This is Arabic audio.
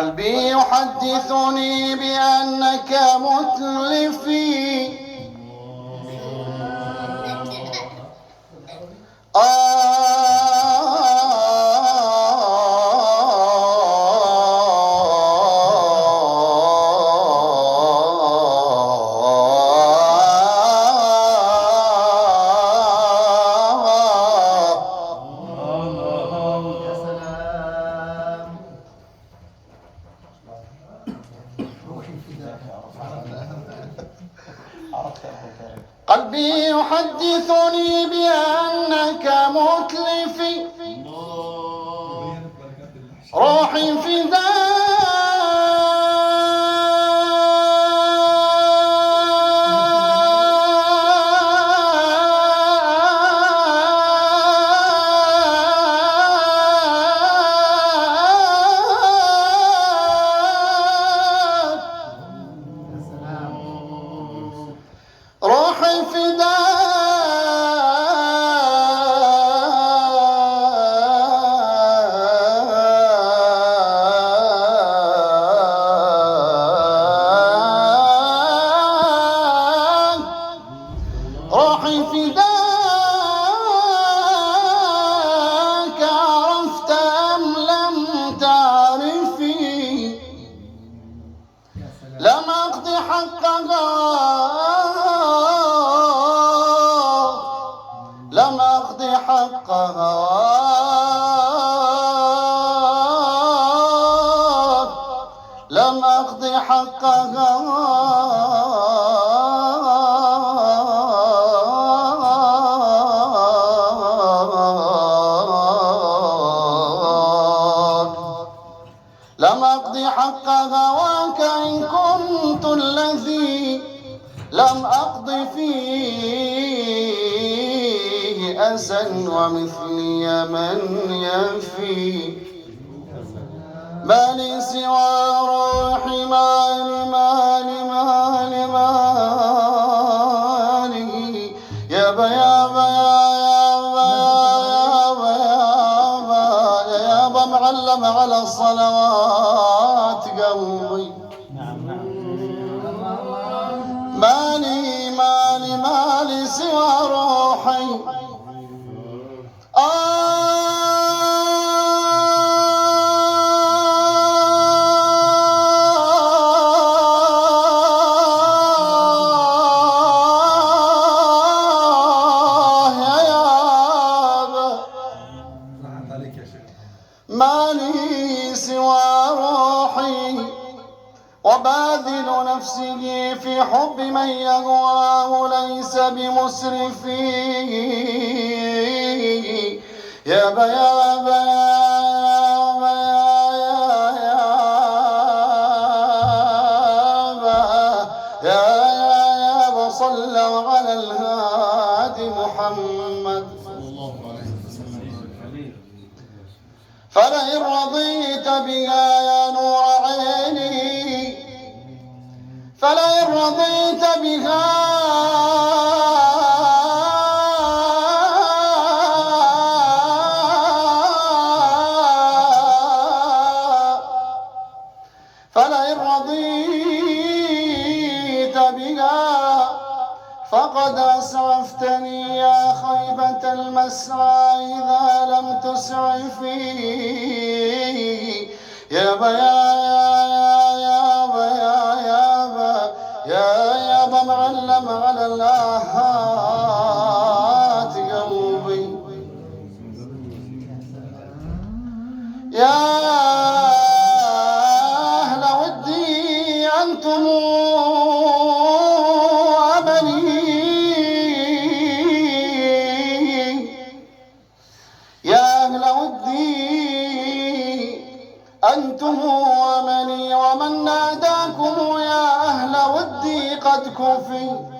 قلبي يحدثني بأنك متلفي قلبي يحدثني بأنك متلفي روحي فداك عرفت أم لم تعرفي لم أقض حقها لم أقض حقها لم أقض حقها لم أقض حق هواك إن كنت الذي لم أقض فيه أسا ومثلي من يفي ما لي سوى روحي مالي مالي مالي مالي يا بيابا يابا معلم على الصلوات قلبي مالي مالي مالي سوى روحي مالي سوى روحي وباذل نفسه في حب من يهواه ليس بمسرفي يا بيابا يا صلوا على الهادي محمد فلئن رضيت بها يا نور عيني فلئن رضيت بها فلئن رضيت بها فقد أسعفتني يا خيبة المسعى إذا لم تسعفي يا بيا معلم على الآهات قلبي يا أهل ودي أنتم أنتم ومني ومن ناداكم يا أهل ودي قد كفي